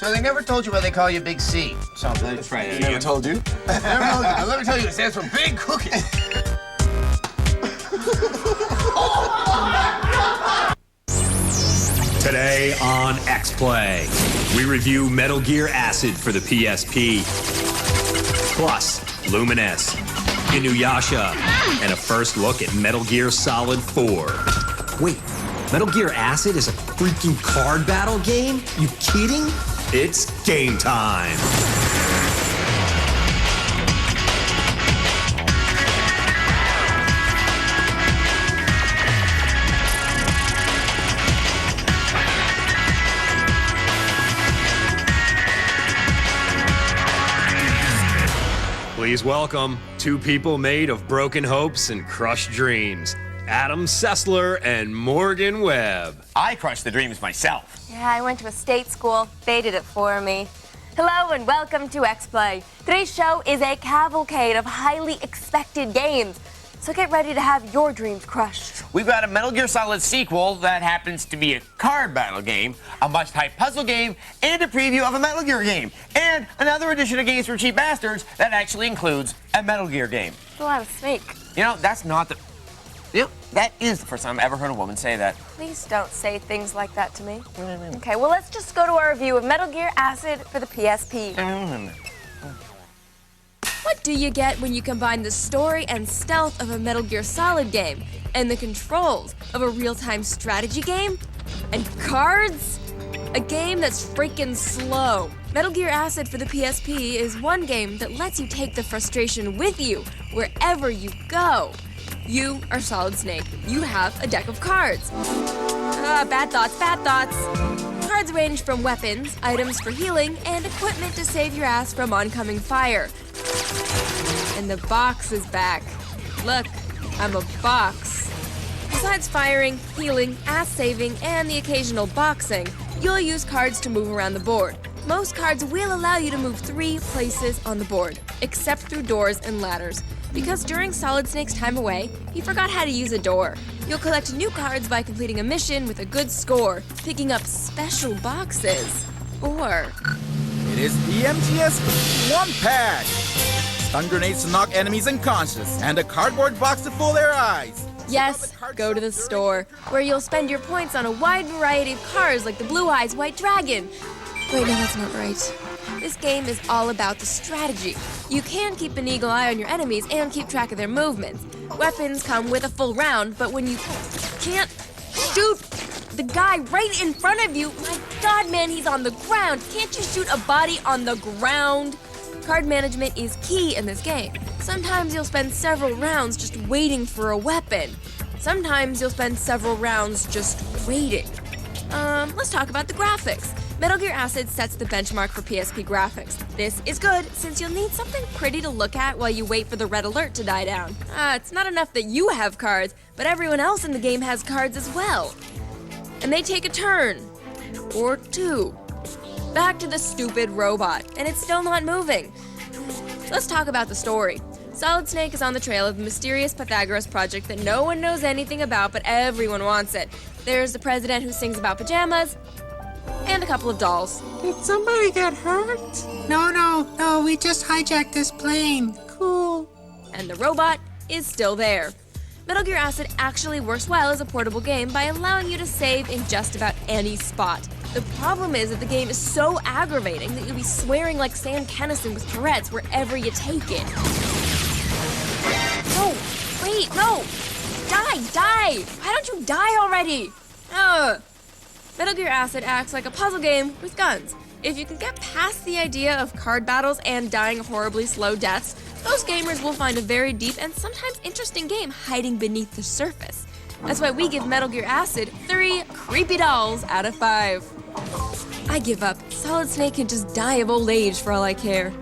So they never told you why they call you Big C. Something. That's right. He never told you? Never told you. But let me tell you, it stands for Big Cookie. Today on X-Play, we review Metal Gear Acid for the PSP, plus Lumines, Inuyasha, and a first look at Metal Gear Solid 4. Wait, Metal Gear Acid is a freaking card battle game? You kidding? It's game time. Please welcome two people made of broken hopes and crushed dreams. Adam Sessler and Morgan Webb. I crushed the dreams myself. Yeah, I went to a state school. They did it for me. Hello and welcome to X-Play. Today's show is a cavalcade of highly expected games. So get ready to have your dreams crushed. We've got a Metal Gear Solid sequel that happens to be a card battle game, a must-type puzzle game, and a preview of a Metal Gear game. And another edition of Games for Cheap Bastards that actually includes a Metal Gear game. That's a lot of snake. You know, that's not the... You know, that is the first time I've ever heard a woman say that. Please don't say things like that to me. Okay, well, let's just go to our review of Metal Gear Acid for the PSP. What do you get when you combine the story and stealth of a Metal Gear Solid game and the controls of a real-time strategy game and cards? A game that's freaking slow. Metal Gear Acid for the PSP is one game that lets you take the frustration with you wherever you go. You are Solid Snake. You have a deck of cards. Bad thoughts, bad thoughts. Cards range from weapons, items for healing, and equipment to save your ass from oncoming fire. And the box is back. Look, I'm a box. Besides firing, healing, ass saving, and the occasional boxing, you'll use cards to move around the board. Most cards will allow you to move 3 places on the board, except through doors and ladders. Because during Solid Snake's time away, he forgot how to use a door. You'll collect new cards by completing a mission with a good score, picking up special boxes. Or... It is the MGS 1 pack! Stun grenades to knock enemies unconscious, and a cardboard box to fool their eyes. yes, go to the store, where you'll spend your points on a wide variety of cards like the Blue Eyes White Dragon. Wait, no, that's not right. This game is all about the strategy. You can keep an eagle eye on your enemies and keep track of their movements. Weapons come with a full round, but when you can't shoot the guy right in front of you, my God, man, he's on the ground. Can't you shoot a body on the ground? Card management is key in this game. Sometimes you'll spend several rounds just waiting for a weapon. Sometimes you'll spend several rounds just waiting. Let's talk about the graphics. Metal Gear Acid sets the benchmark for PSP graphics. This is good, since you'll need something pretty to look at while you wait for the red alert to die down. It's not enough that you have cards, but everyone else in the game has cards as well. And they take a turn. Or 2. Back to the stupid robot, and it's still not moving. Let's talk about the story. Solid Snake is on the trail of the mysterious Pythagoras project that no one knows anything about, but everyone wants it. There's the president who sings about pajamas, and a couple of dolls. Did somebody get hurt? No, we just hijacked this plane. Cool. And the robot is still there. Metal Gear Acid actually works well as a portable game by allowing you to save in just about any spot. The problem is that the game is so aggravating that you'll be swearing like Sam Kinison with Tourette's wherever you take it. No, wait, no! Die! Why don't you die already? Metal Gear Acid acts like a puzzle game with guns. If you can get past the idea of card battles and dying horribly slow deaths, those gamers will find a very deep and sometimes interesting game hiding beneath the surface. That's why we give Metal Gear Acid 3 creepy dolls out of 5. I give up. Solid Snake can just die of old age for all I care.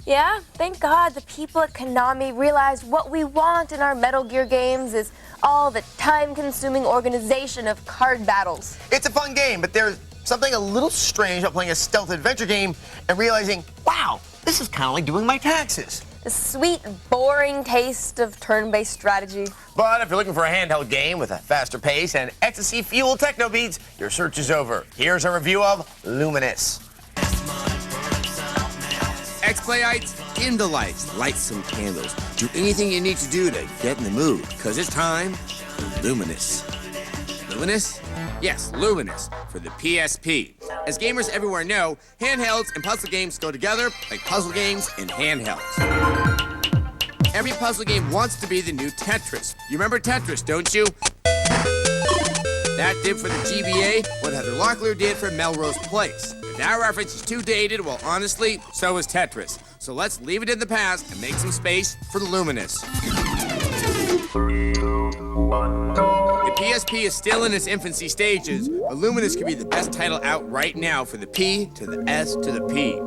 Yeah, thank God the people at Konami realized what we want in our Metal Gear games is all the time-consuming organization of card battles. It's a fun game, but there's something a little strange about playing a stealth adventure game and realizing, wow, This is kind of like doing my taxes. The sweet, boring taste of turn-based strategy. But if you're looking for a handheld game with a faster pace and ecstasy-fueled techno beats, your search is over. Here's a review of Lumines. X-Playites, dim the lights, light some candles. Do anything you need to do to get in the mood, because it's time for Luminous. Luminous? Yes, Luminous, for the PSP. As gamers everywhere know, handhelds and puzzle games go together like puzzle games and handhelds. Every puzzle game wants to be the new Tetris. You remember Tetris, don't you? That did for the GBA what Heather Locklear did for Melrose Place. If that reference is too dated, well, honestly, so is Tetris. So let's leave it in the past and make some space for the Luminous. The PSP is still in its infancy stages, but Luminous could be the best title out right now for the P to the S to the P.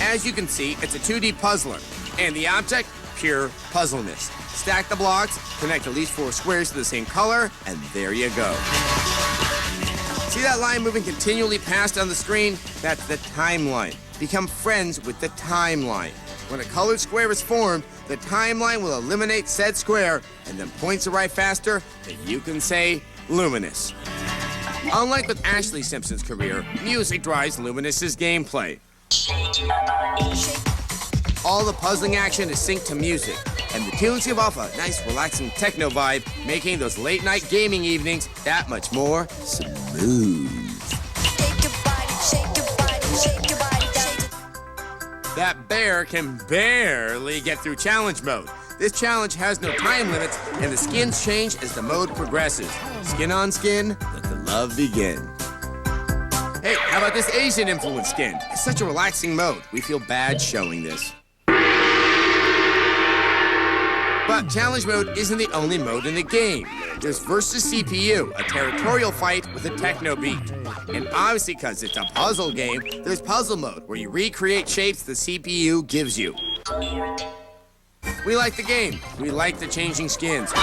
As you can see, it's a 2D puzzler, and the object, pure puzzleness. Stack the blocks, connect at least 4 squares to the same color, and there you go. See that line moving continually past on the screen? That's the timeline. Become friends with the timeline. When a colored square is formed, the timeline will eliminate said square, and then points arrive faster, and you can say Luminous. Unlike with Ashley Simpson's career, music drives Luminous's gameplay. All the puzzling action is synced to music, and the tunes give off a nice relaxing techno vibe, making those late night gaming evenings that much more smooth. That bear can barely get through challenge mode. This challenge has no time limits, and the skins change as the mode progresses. Skin on skin, let the love begin. Hey, how about this Asian influence skin? It's such a relaxing mode. We feel bad showing this. But challenge mode isn't the only mode in the game. There's versus CPU, a territorial fight with a techno beat. And obviously, because it's a puzzle game, there's puzzle mode, where you recreate shapes the CPU gives you. We like the game. We like the changing skins.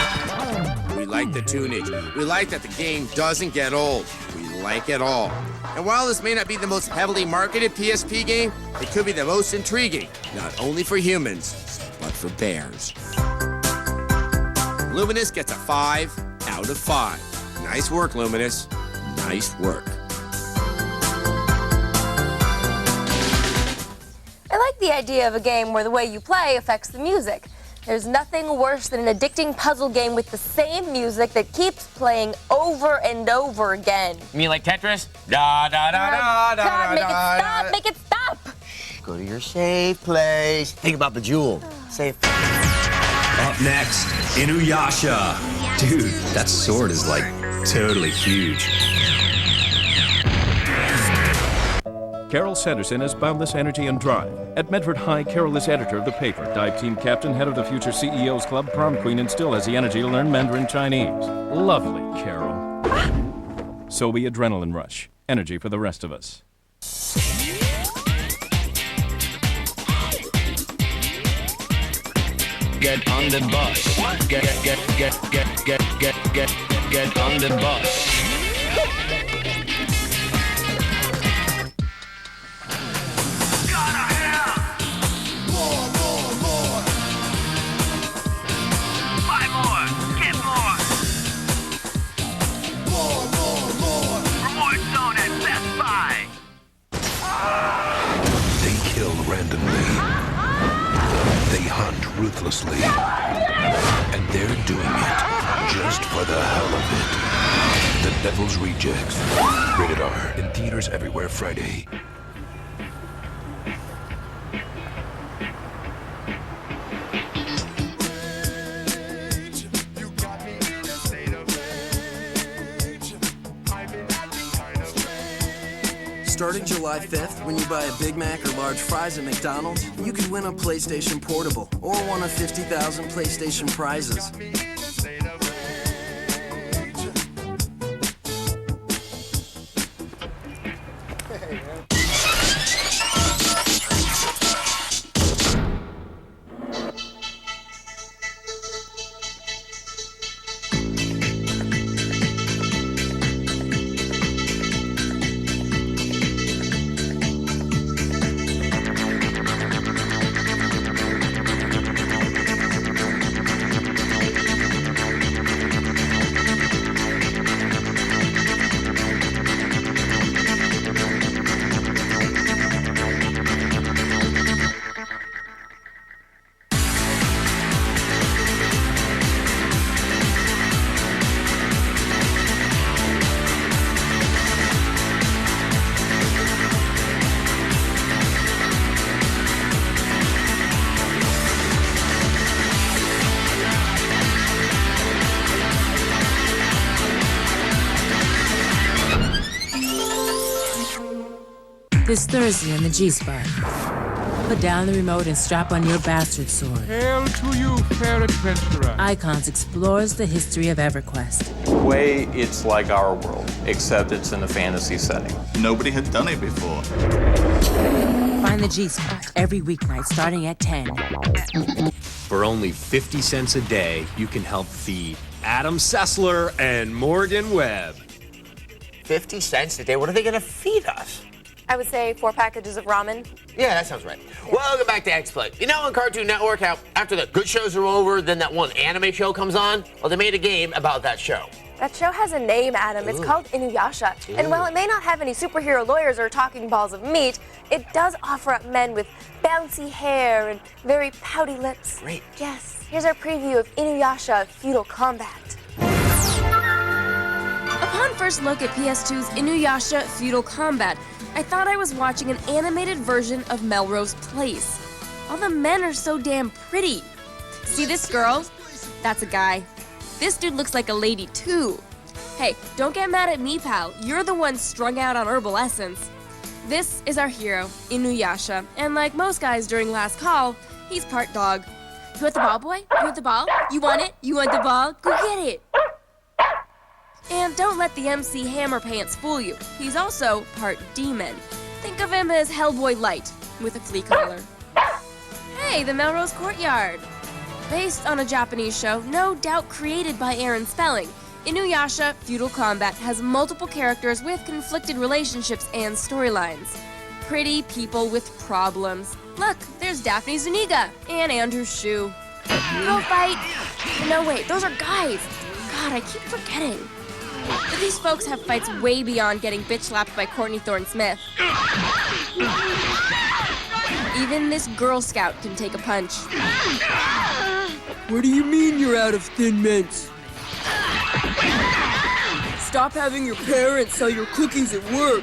We like the tunage. We like that the game doesn't get old. We like it all. And while this may not be the most heavily marketed PSP game, it could be the most intriguing, not only for humans, but for bears. Luminous gets a 5 out of 5. Nice work, Luminous. Nice work. I like the idea of a game where the way you play affects the music. There's nothing worse than an addicting puzzle game with the same music that keeps playing over and over again. You mean like Tetris? Da da da da da God, make it da, stop! da. Make it stop! Go to your safe place. Think about the jewel. Safe. Up next, Inuyasha. Dude, that sword is like totally huge. Carol Sanderson is Boundless Energy and Drive. At Medford High, Carol is editor of the paper, dive team captain, head of the Future CEOs Club, prom queen, and still has the energy to learn Mandarin Chinese. Lovely, Carol. So be adrenaline rush. Energy for the rest of us. Get on the bus. Get on the bus. Ruthlessly, and they're doing it just for the hell of it. The Devil's Rejects. Rated R. In theaters everywhere Friday. Starting July 5th, when you buy a Big Mac or large fries at McDonald's, you can win a PlayStation Portable or one of 50,000 PlayStation prizes. This Thursday on the G-Spot. Put down the remote and strap on your bastard sword. Hail to you, fair adventurer. Icons explores the history of EverQuest. In a way, it's like our world, except it's in a fantasy setting. Nobody had done it before. Find the G-Spot every weeknight starting at 10. For only 50 cents a day, you can help feed Adam Sessler and Morgan Webb. 50 cents a day? What are they going to feed us? I would say 4 packages of ramen. Yeah, that sounds right. Welcome back to X-Play. You know on Cartoon Network how after the good shows are over, then that one anime show comes on? Well, they made a game about that show. That show has a name, Adam. It's called Inuyasha. And while it may not have any superhero lawyers or talking balls of meat, it does offer up men with bouncy hair and very pouty lips. Great. Yes. Here's our preview of Inuyasha Feudal Combat. Upon first look at PS2's Inuyasha Feudal Combat, I thought I was watching an animated version of Melrose Place. All the men are so damn pretty. See this girl? That's a guy. This dude looks like a lady too. Hey, don't get mad at me, pal. You're the one strung out on herbal essence. This is our hero, Inuyasha, and like most guys during Last Call, he's part dog. You want the ball, boy? You want the ball? You want it? You want the ball? Go get it! And don't let the MC Hammer Pants fool you. He's also part demon. Think of him as Hellboy Light, with a flea collar. Hey, the Melrose Courtyard! Based on a Japanese show, no doubt created by Aaron Spelling, Inuyasha Feudal Combat has multiple characters with conflicted relationships and storylines. Pretty people with problems. Look, there's Daphne Zuniga and Andrew Shue. Go fight! No, wait, those are guys! God, I keep forgetting. But these folks have fights way beyond getting bitch-slapped by Courtney Thorne-Smith. Even this Girl Scout can take a punch. What do you mean you're out of Thin Mints? Stop having your parents sell your cookies at work.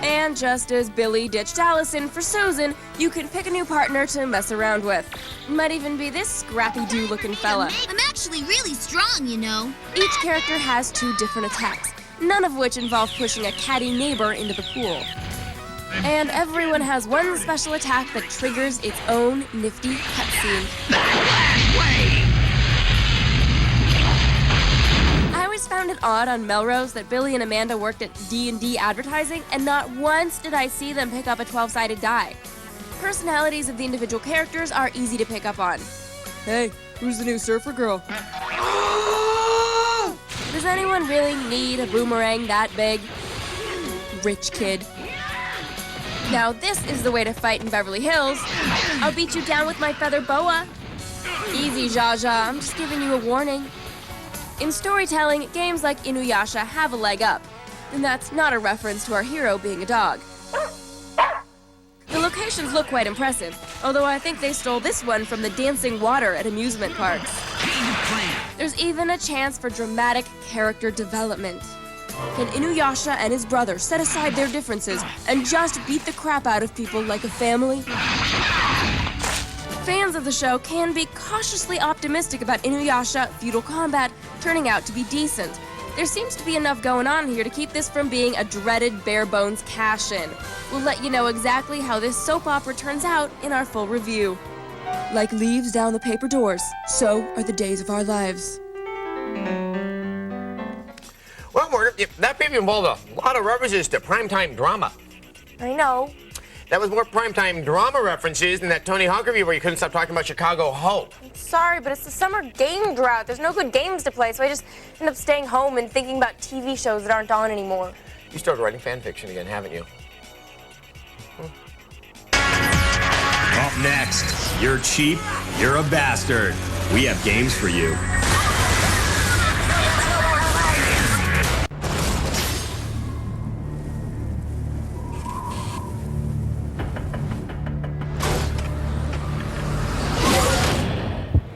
And just as Billy ditched Allison for Susan, you can pick a new partner to mess around with. Might even be this scrappy-do-looking fella. I'm actually really strong, you know. Each character has 2 different attacks, none of which involve pushing a catty neighbor into the pool. And everyone has one special attack that triggers its own nifty cutscene. I always found it odd on Melrose that Billy and Amanda worked at D&D advertising, and not once did I see them pick up a 12-sided die. Personalities of the individual characters are easy to pick up on. Hey, who's the new surfer girl? Does anyone really need a boomerang that big? Rich kid. Now this is the way to fight in Beverly Hills. I'll beat you down with my feather boa. Easy, Zsa Zsa, I'm just giving you a warning. In storytelling, games like Inuyasha have a leg up. And that's not a reference to our hero being a dog. The locations look quite impressive, although I think they stole this one from the dancing water at amusement parks. There's even a chance for dramatic character development. Can Inuyasha and his brother set aside their differences and just beat the crap out of people like a family? Fans of the show can be cautiously optimistic about Inuyasha Feudal Combat turning out to be decent. There seems to be enough going on here to keep this from being a dreaded bare-bones cash-in. We'll let you know exactly how this soap opera turns out in our full review. Like leaves down the paper doors, so are the days of our lives. Well, Morgan, that preview involved a lot of references to primetime drama. I know. That was more primetime drama references than that Tony Hawk review where you couldn't stop talking about Chicago Hope. I'm sorry, but it's the summer game drought. There's no good games to play, so I just end up staying home and thinking about TV shows that aren't on anymore. You started writing fan fiction again, haven't you? Up next, you're cheap, you're a bastard. We have games for you.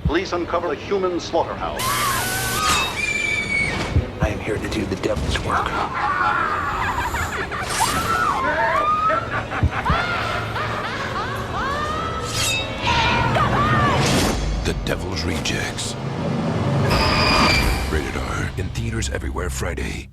Police uncover a human slaughterhouse. I am here to do the devil's work. The Devil's Rejects. Rated R. In theaters everywhere Friday.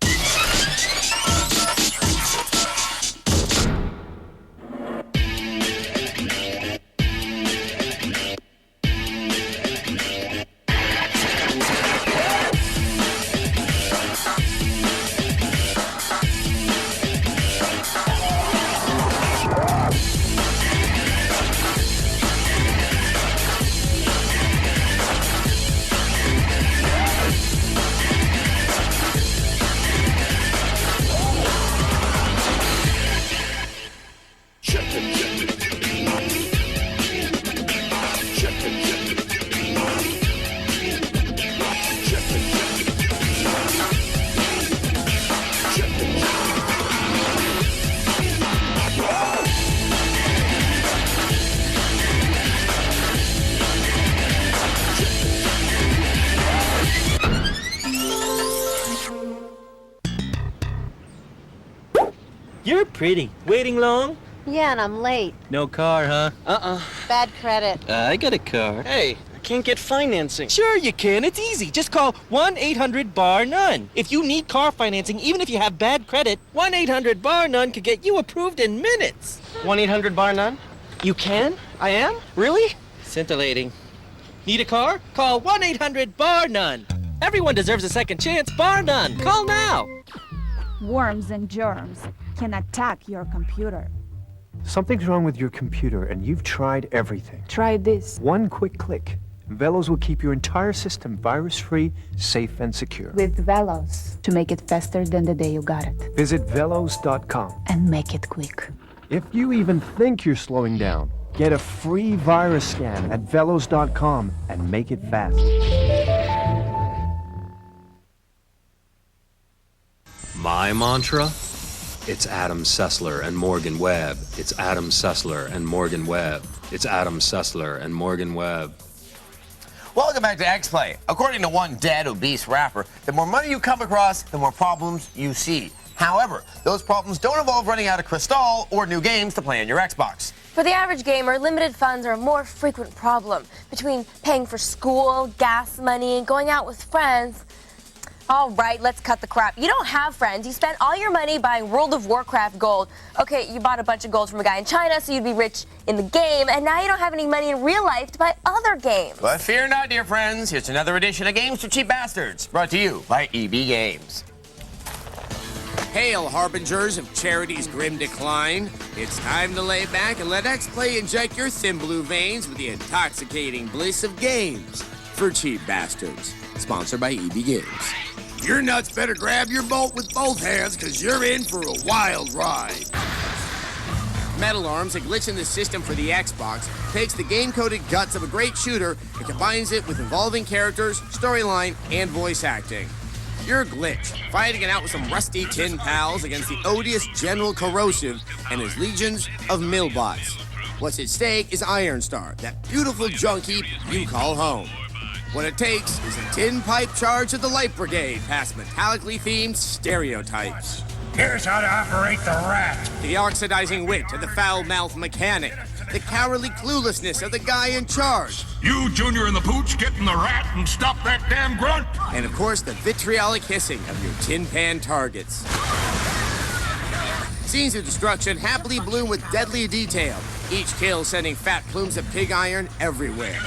You're pretty. Waiting long? Yeah, and I'm late. No car, huh? Bad credit. I got a car. Hey, I can't get financing. Sure you can. It's easy. Just call 1-800-BAR-NONE. If you need car financing, even if you have bad credit, 1-800-BAR-NONE could get you approved in minutes. 1-800-BAR-NONE? You can? I am? Really? Scintillating. Need a car? Call 1-800-BAR-NONE. Everyone deserves a second chance, bar none. Call now. Worms and germs can attack your computer. Something's wrong with your computer, and you've tried everything. Try this. One quick click. Velos will keep your entire system virus-free, safe, and secure. With Velos, to make it faster than the day you got it. Visit velos.com. And make it quick. If you even think you're slowing down, get a free virus scan at velos.com and make it fast. My mantra? It's Adam Sessler and Morgan Webb. It's Adam Sessler and Morgan Webb. It's Adam Sessler and Morgan Webb. Welcome back to X-Play. According to one dead, obese rapper, the more money you come across, the more problems you see. However, those problems don't involve running out of Cristal or new games to play on your Xbox. For the average gamer, limited funds are a more frequent problem. Between paying for school, gas money, and going out with friends. All right, let's cut the crap. You don't have friends. You spent all your money buying World of Warcraft gold. Okay, you bought a bunch of gold from a guy in China, so you'd be rich in the game, and now you don't have any money in real life to buy other games. But fear not, dear friends. Here's another edition of Games for Cheap Bastards, brought to you by EB Games. Hail, harbingers of charity's grim decline. It's time to lay back and let X-Play inject your thin blue veins with the intoxicating bliss of games for cheap bastards. Sponsored by EB Games. Your nuts better grab your bolt with both hands, because you're in for a wild ride. Metal Arms, a glitch in the system for the Xbox, takes the game-coded guts of a great shooter and combines it with involving characters, storyline, and voice acting. You're Glitch, fighting it out with some rusty tin pals against the odious General Corrosive and his legions of millbots. What's at stake is Ironstar, that beautiful junk heap you call home. What it takes is a tin pipe charge of the Light Brigade past metallically themed stereotypes. Here's how to operate the rat. The oxidizing wit of the foul-mouthed mechanic. The cowardly cluelessness of the guy in charge. You, Junior and the Pooch, get in the rat and stop that damn grunt. And of course, the vitriolic hissing of your tin pan targets. Scenes of destruction happily bloom with deadly detail. Each kill sending fat plumes of pig iron everywhere.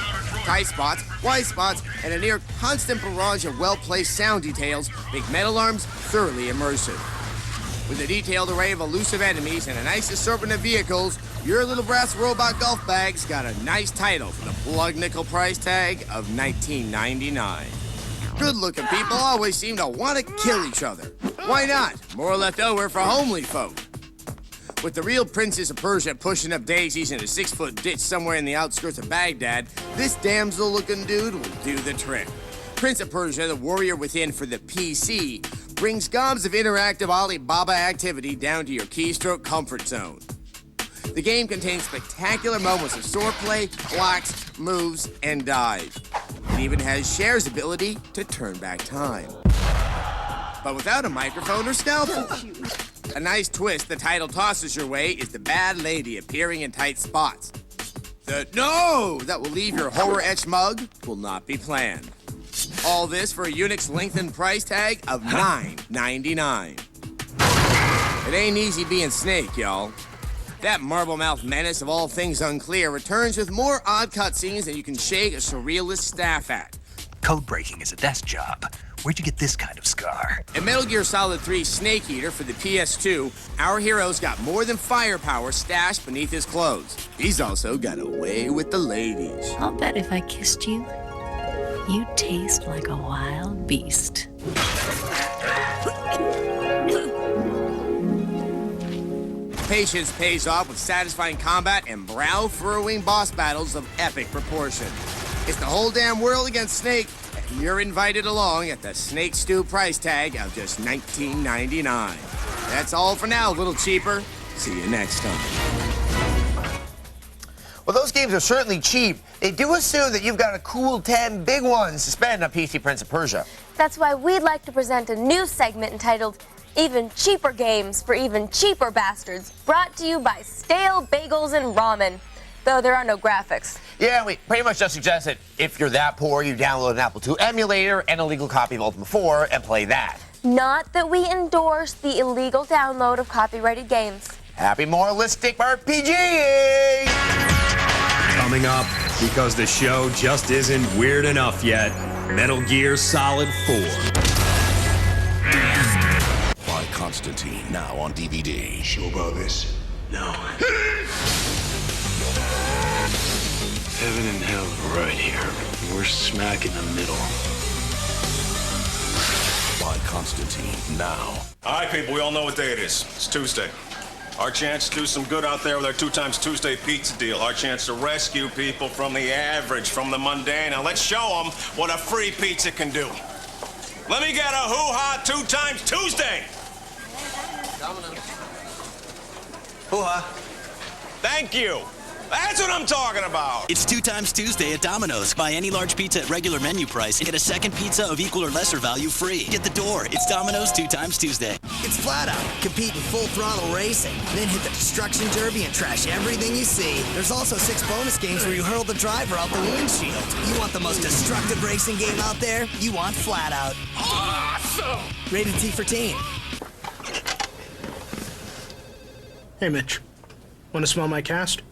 Tight spots, wide spots, and a near constant barrage of well-placed sound details make Metal Arms thoroughly immersive. With a detailed array of elusive enemies and a nice assortment of vehicles, your little brass robot golf bag's got a nice title for the plug nickel price tag of $19.99. Good-looking people always seem to want to kill each other. Why not? More left over for homely folk. With the real Princess of Persia pushing up daisies in a 6-foot ditch somewhere in the outskirts of Baghdad, this damsel-looking dude will do the trick. Prince of Persia, the warrior within for the PC, brings gobs of interactive Alibaba activity down to your keystroke comfort zone. The game contains spectacular moments of swordplay, blocks, moves, and dive. It even has Cher's ability to turn back time. But without a microphone or scalpel. A nice twist the title tosses your way is the bad lady appearing in tight spots. The no that will leave your horror-etched mug will not be planned. All this for a Unix lengthened price tag of $9.99. It ain't easy being Snake, y'all. That marble-mouthed menace of all things unclear returns with more odd cutscenes than you can shake a surrealist staff at. Code breaking is a desk job. Where'd you get this kind of scar? In Metal Gear Solid 3 Snake Eater for the PS2, our hero's got more than firepower stashed beneath his clothes. He's also got a way with the ladies. I'll bet if I kissed you, you'd taste like a wild beast. Patience pays off with satisfying combat and brow-furrowing boss battles of epic proportion. It's the whole damn world against Snake, and you're invited along at the Snake Stew price tag of just $19.99. That's all for now, little cheaper. See you next time. Well, those games are certainly cheap. They do assume that you've got a cool 10 big ones to spend on PC Prince of Persia. That's why we'd like to present a new segment entitled Even cheaper games for even cheaper bastards, brought to you by stale bagels and ramen. Though there are no graphics. Yeah, we pretty much just suggest that if you're that poor, you download an Apple II emulator and a legal copy of Ultima 4 and play that. Not that we endorse the illegal download of copyrighted games. Happy moralistic RPG! Coming up, because the show just isn't weird enough yet, Metal Gear Solid 4. By Constantine, now on DVD. Sure about this? No. Heaven and hell are right here. We're smack in the middle. By Constantine, now. All right, people, we all know what day it is. It's Tuesday. Our chance to do some good out there with our 2x Tuesday pizza deal. Our chance to rescue people from the average, from the mundane. Now let's show them what a free pizza can do. Let me get a hoo-ha 2x Tuesday. Hoo-ha. Thank you. That's what I'm talking about. It's 2x Tuesday at Domino's. Buy any large pizza at regular menu price and get a second pizza of equal or lesser value free. Get the door. It's Domino's 2x Tuesday. It's flat out. Compete in full throttle racing. Then hit the destruction derby and trash everything you see. There's also 6 bonus games where you hurl the driver out the windshield. You want the most destructive racing game out there? You want flat out. Awesome! Rated T for teen. Hey, Mitch. Want to smell my cast?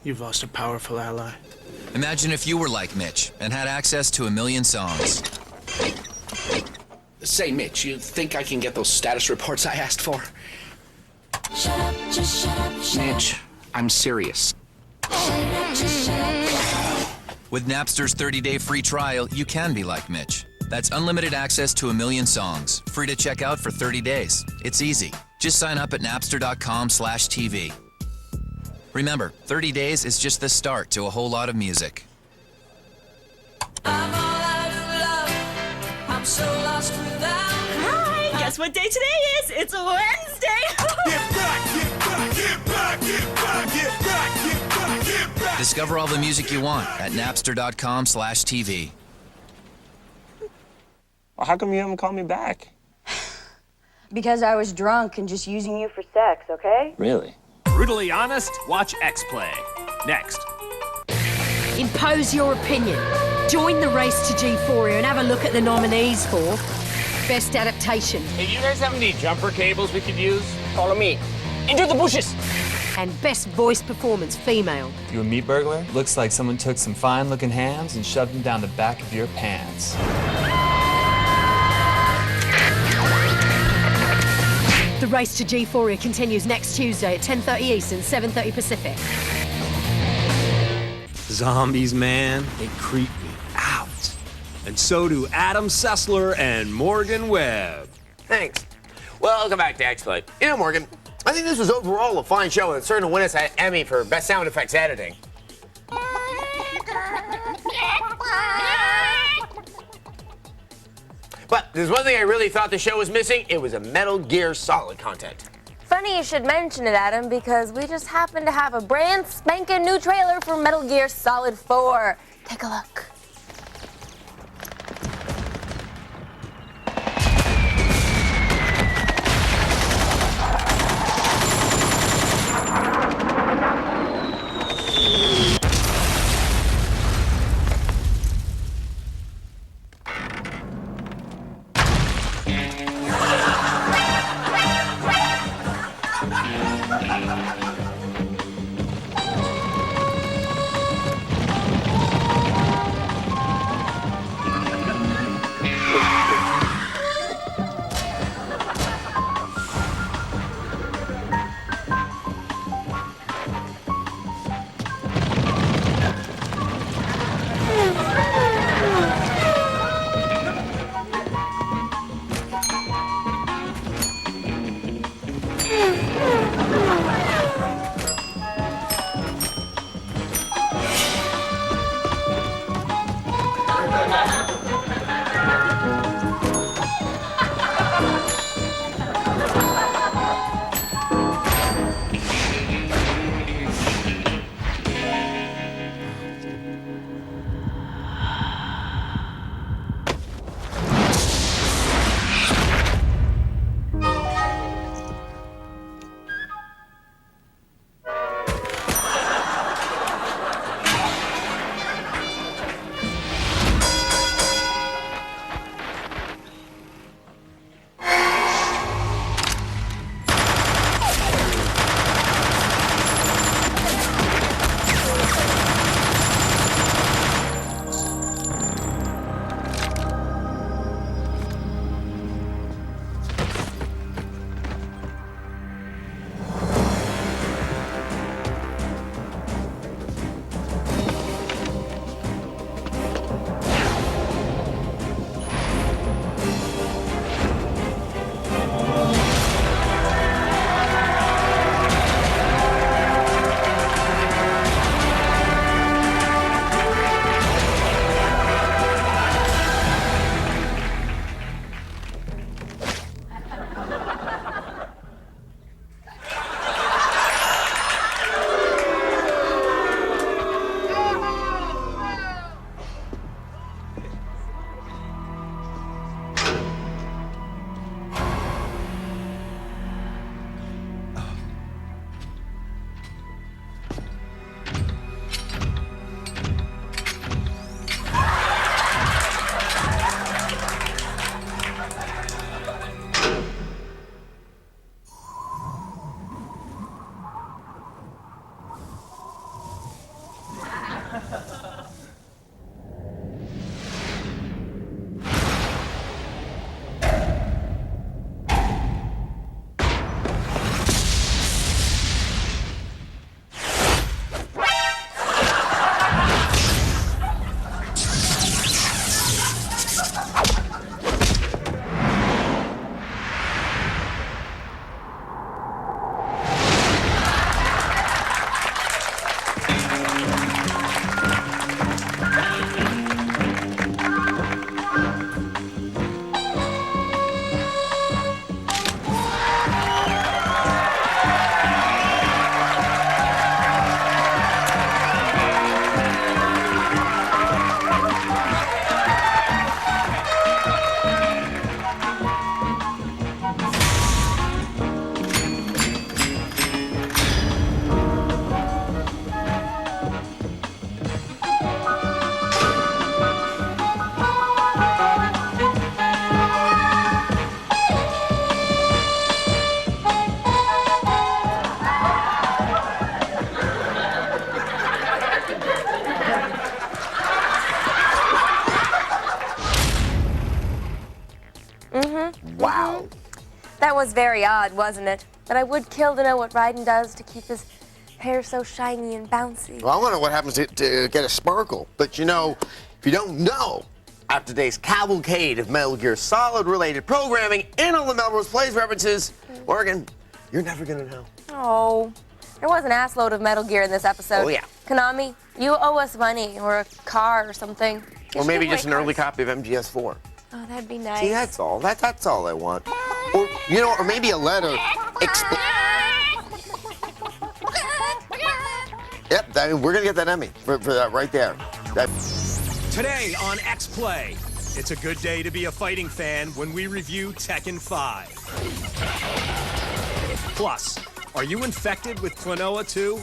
You've lost a powerful ally. Imagine if you were like Mitch and had access to 1 million songs. Say, Mitch, you think I can get those status reports I asked for? Shut up, just shut up, shut Mitch, I'm serious. With Napster's 30-day free trial, you can be like Mitch. That's unlimited access to 1 million songs, free to check out for 30 days. It's easy. Just sign up at napster.com/TV. Remember, 30 days is just the start to a whole lot of music. I'm all out of love. I'm so lost without. Hi! Guess what day today is? It's a Wednesday! Get back, get back, get back, get back, get back, get back, get back. Discover all the music you want at napster.com/TV. Well, how come you haven't called me back? Because I was drunk and just using you for sex, okay? Really? Brutally honest? Watch X-Play. Next. Impose your opinion. Join the race to G4 and have a look at the nominees for Best Adaptation. Hey, you guys have any jumper cables we could use? Follow me. Into the bushes! And Best Voice Performance Female. You a meat burglar? Looks like someone took some fine-looking hams and shoved them down the back of your pants. The race to G4 continues next Tuesday at 10:30 Eastern, 7:30 Pacific. Zombies, man, they creep me out. And so do Adam Sessler and Morgan Webb. Thanks. Welcome back to X-Play. You know, Morgan, I think this was overall a fine show and it's certain to win us an Emmy for Best Sound Effects Editing. But there's one thing I really thought the show was missing. It was a Metal Gear Solid content. Funny you should mention it, Adam, because we just happen to have a brand spanking new trailer for Metal Gear Solid 4. Take a look. Wow. That was very odd, wasn't it? But I would kill to know what Raiden does to keep his hair so shiny and bouncy. Well, I want to know what happens to get a sparkle. But you know, if you don't know, after today's cavalcade of Metal Gear Solid related programming and all the Melrose Plays references, Morgan, you're never gonna know. Oh, there was an assload of Metal Gear in this episode. Oh, yeah. Konami, you owe us money or a car or something. You Or should maybe give just away an early cars. copy of MGS4. Oh, that'd be nice. See, that's all. That's all I want. Or, you know, or maybe a letter. Yep, we're gonna get that Emmy for that right there. Today on X-Play, it's a good day to be a fighting fan when we review Tekken 5. Plus, are you infected with Klonoa too?